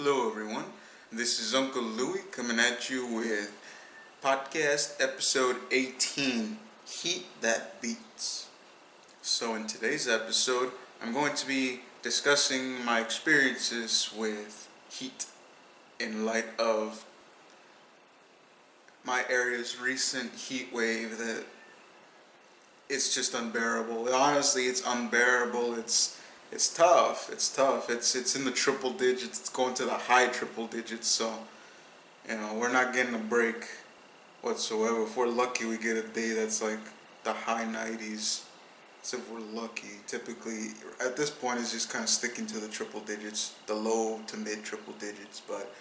Hello, everyone. This is Uncle Louie coming at you with podcast episode 18 Heat That Beats. So, in today's episode, I'm going to be discussing my experiences with heat in light of my area's recent heat wave that it's just unbearable. Honestly, it's unbearable. It's tough. It's tough. It's in the triple digits. It's going to the high triple digits. So we're not getting a break whatsoever. If we're lucky, we get a day that's like the high 90s. So if we're lucky, typically at this point it's just kind of sticking to the triple digits, the low to mid triple digits. But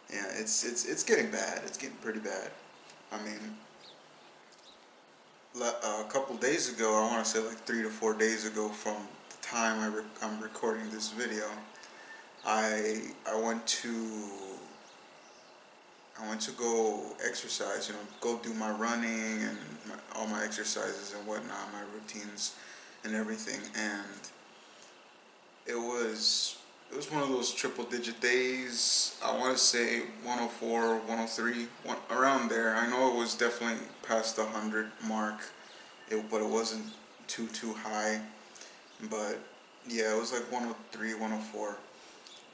yeah, it's getting bad. It's getting pretty bad. I mean, a couple days ago, I want to say like 3 to 4 days ago from the time I'm recording this video, I went to go exercise, go do my running and all my exercises and whatnot, my routines and everything, and it was one of those triple digit days. I want to say 104, 103, around there. I know it was definitely past the 100 mark, but it wasn't too high. But yeah, it was like 103, 104,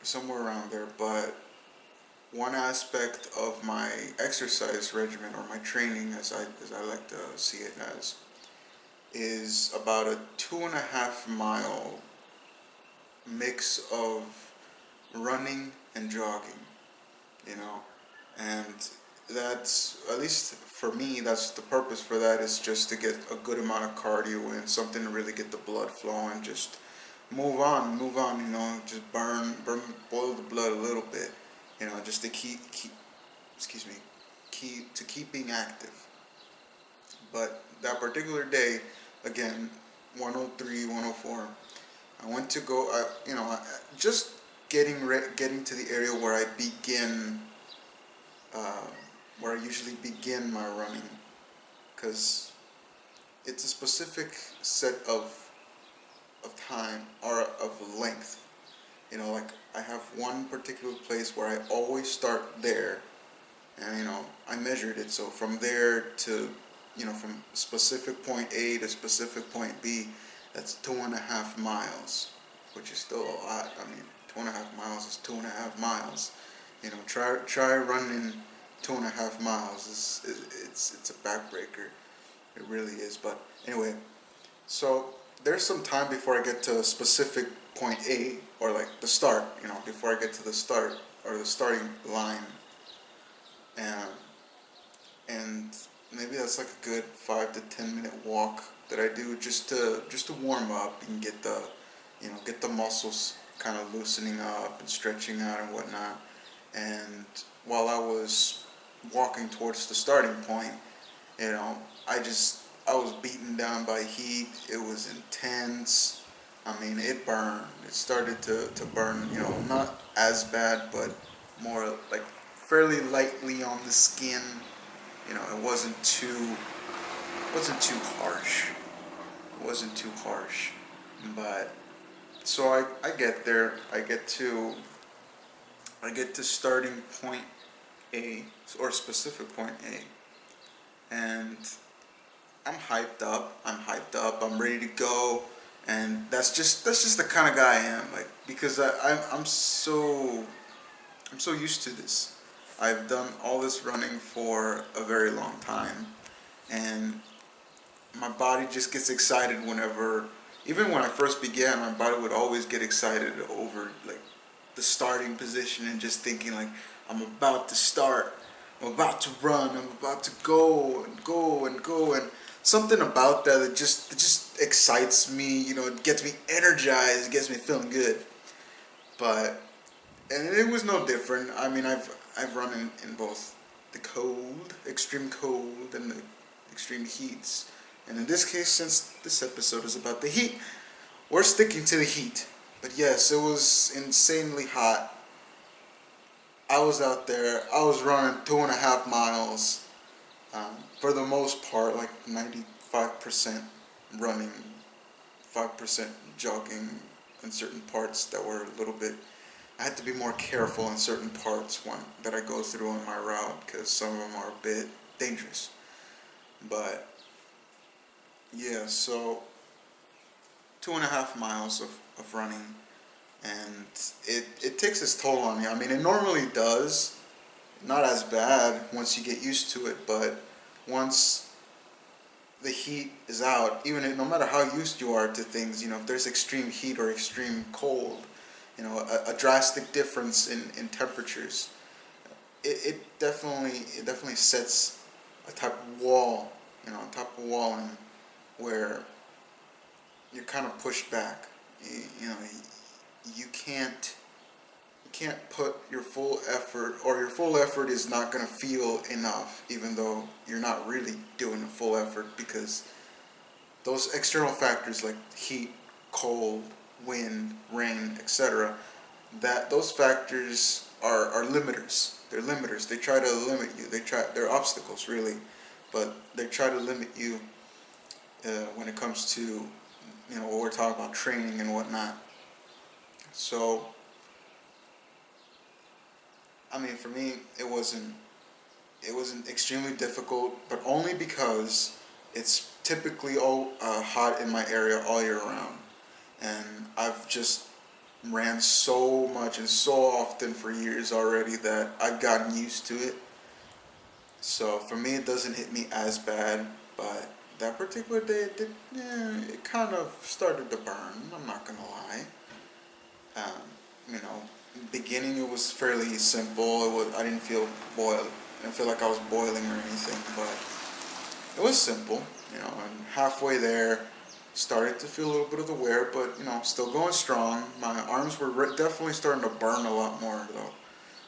somewhere around there. But one aspect of my exercise regimen or my training, as I like to see it as, is about a 2.5 mile mix of running and jogging, you know, and that's, at least for me, that's the purpose for that, is just to get a good amount of cardio in, something to really get the blood flowing, just move on, just boil the blood a little bit, just to excuse me, keep being active. But that particular day, again, 103, 104, I went to go, just getting to the area where I begin, where I usually begin my running, because it's a specific set of time or of length. Like I have one particular place where I always start there, and I measured it. So from there to, from specific point A to specific point B, that's 2.5 miles, which is still a lot. I mean, 2.5 miles is 2.5 miles. Try running 2.5 miles. It's a backbreaker. It really is. But anyway, so there's some time before I get to a specific point A, or like the start. Before I get to the start or the starting line, and maybe that's like a good 5 to 10 minute walk that I do just to warm up and get the muscles kind of loosening up and stretching out and whatnot. And while I was walking towards the starting point, I was beaten down by heat. It was intense. I mean, it burned. It started to burn. Not as bad, but more like fairly lightly on the skin. It wasn't too harsh. It wasn't too harsh. But so I get there. I get to starting point A, or specific point A, and I'm hyped up. I'm ready to go, and that's just the kind of guy I am. Like, because I'm so used to this. I've done all this running for a very long time, and my body just gets excited whenever, even when I first began, my body would always get excited over like the starting position and just thinking like, I'm about to start, I'm about to run, I'm about to go and go and go, and something about that just excites me. It gets me energized, it gets me feeling good. But and it was no different. I mean, I've run in both the cold, extreme cold, and the extreme heats. And in this case, since this episode is about the heat, we're sticking to the heat. But yes, it was insanely hot. I was out there. I was running 2.5 miles. For the most part, like 95% running, 5% jogging in certain parts that were a little bit, I I had to be more careful in certain parts that I go through on my route because some of them are a bit dangerous. But yeah, so 2.5 miles of running, and it takes its toll on you. I mean, it normally does, not as bad once you get used to it, but once the heat is out, even if, no matter how used you are to things, if there's extreme heat or extreme cold, a drastic difference in temperatures, it definitely sets a type of wall, a type of wall in where you're kind of pushed back. You can't put your full effort, or your full effort is not going to feel enough, even though you're not really doing a full effort, because those external factors like heat, cold, wind, rain, etc., that those factors are limiters. They're limiters. They try to limit you. They're obstacles really, but they try to limit you when it comes to what we're talking about, training and whatnot. So I mean, for me, it wasn't extremely difficult, but only because it's typically all hot in my area all year round, and I've just ran so much and so often for years already that I've gotten used to it. So for me, it doesn't hit me as bad, but that particular day, it kind of started to burn. I'm not gonna lie. Um, you know, beginning it was fairly simple. I didn't feel boiled. I didn't feel like I was boiling or anything, but it was simple. And halfway there, started to feel a little bit of the wear, but still going strong. My arms were definitely starting to burn a lot more though.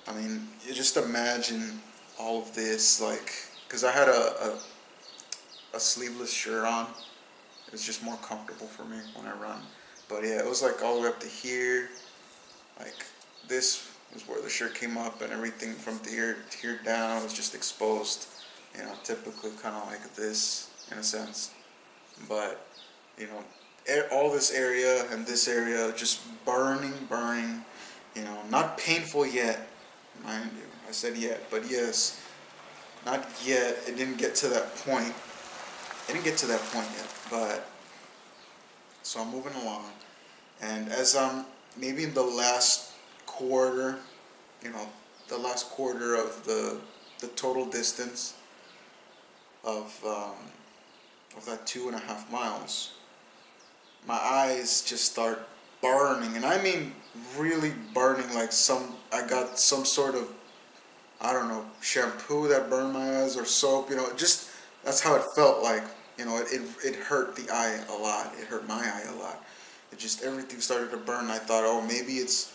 I mean, you just imagine all of this, like, because I had a sleeveless shirt on. It was just more comfortable for me when I run. But yeah, it was like all the way up to here. Like, this was where the shirt came up, and everything from here to here down was just exposed. Typically kind of like this in a sense. But all this area and this area just burning. Not painful yet, mind you. I said yet, but yes, not yet. It didn't get to that point. It didn't get to that point yet, but so I'm moving along, and as I'm maybe in the last quarter, the last quarter of the total distance of that 2.5 miles, my eyes just start burning, and I mean really burning, like I got some sort of, I don't know, shampoo that burned my eyes or soap, just that's how it felt like. It hurt the eye a lot. It hurt my eye a lot. It just, everything started to burn. I thought, oh, maybe it's,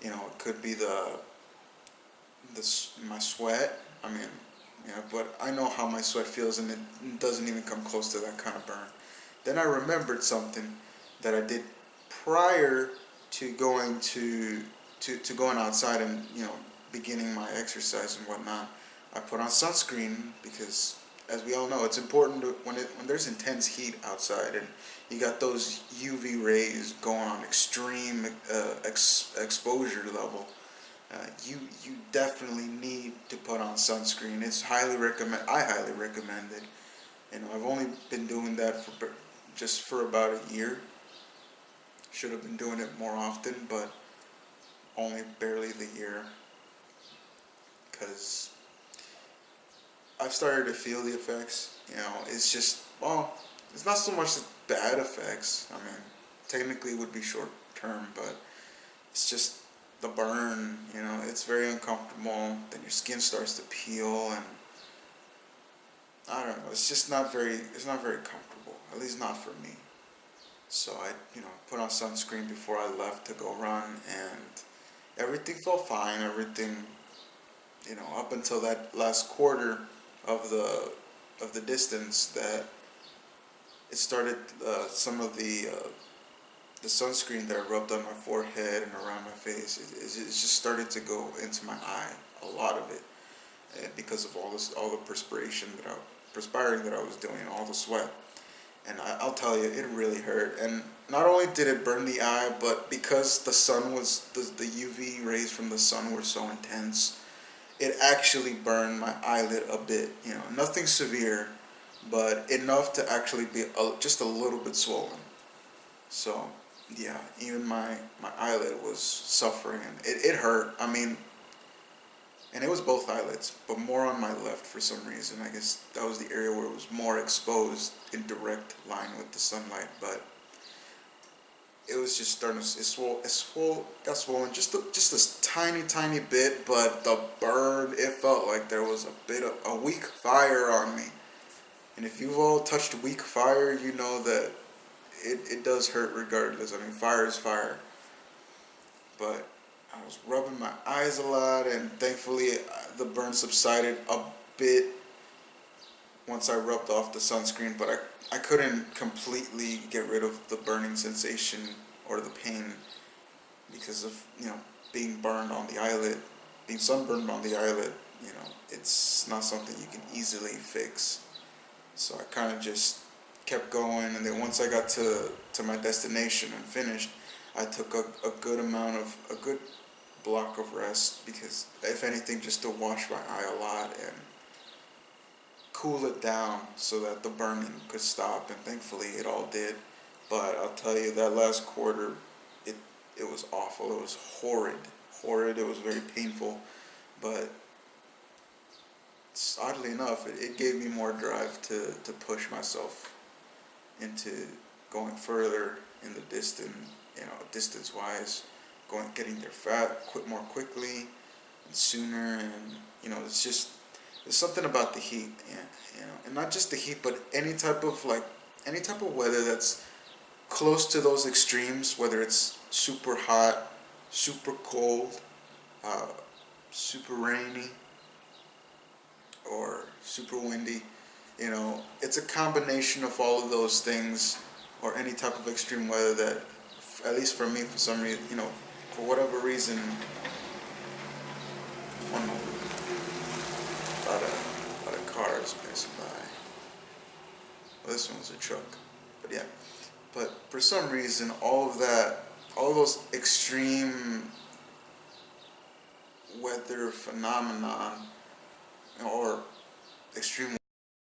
it could be my sweat. I mean, but I know how my sweat feels, and it doesn't even come close to that kind of burn. Then I remembered something that I did prior to going to going outside and beginning my exercise and whatnot. I put on sunscreen because, as we all know, it's important when there's intense heat outside and you got those UV rays going on, extreme exposure level. You definitely need to put on sunscreen. It's highly recommend. I highly recommend it. I've only been doing that for about a year. Should have been doing it more often, but only barely the year, because I've started to feel the effects. It's just, well, it's not so much the bad effects. I mean, technically it would be short term, but it's just the burn. It's very uncomfortable. Then your skin starts to peel, and I don't know. It's just it's not very comfortable. At least not for me. So I, put on sunscreen before I left to go run, and everything felt fine. Everything, up until that last quarter of the distance, that it started, some of the sunscreen that I rubbed on my forehead and around my face, it just started to go into my eye, a lot of it, because of all the perspiring that I was doing, all the sweat. And I'll tell you, it really hurt. And not only did it burn the eye, but because the sun was, the UV UV rays from the sun were so intense, it actually burned my eyelid a bit. You know, nothing severe, but enough to actually be just a little bit swollen. So, yeah, even my eyelid was suffering, and it hurt. I mean, and it was both eyelids, but more on my left for some reason. I guess that was the area where it was more exposed in direct line with the sunlight, but it was just starting to, got swollen just a tiny bit, but the burn, it felt like there was a bit of a weak fire on me. And if you've all touched weak fire, you know that it does hurt regardless. I mean, fire is fire. But I was rubbing my eyes a lot, and thankfully the burn subsided a bit once I rubbed off the sunscreen, but I couldn't completely get rid of the burning sensation or the pain because of, you know, being burned on the eyelid, being sunburned on the eyelid. You know, it's not something you can easily fix. So I kind of just kept going, and then once I got to my destination and finished, I took a good block of rest, because if anything, just to wash my eye a lot and cool it down so that the burning could stop, and thankfully it all did. But I'll tell you, that last quarter, it was awful. It was horrid. It was very painful, but oddly enough, it gave me more drive to push myself into going further in the distance, you know, distance-wise, getting there more quickly and sooner, and you know, there's something about the heat, you know, and not just the heat, but any type of weather that's close to those extremes, whether it's super hot, super cold, super rainy, or super windy. You know, it's a combination of all of those things, or any type of extreme weather that, at least for me, for some reason, you know, for whatever reason, one moment, a lot of cars passing by. Well, this one was a truck, but yeah. But for some reason, all of those extreme weather phenomenon, or extreme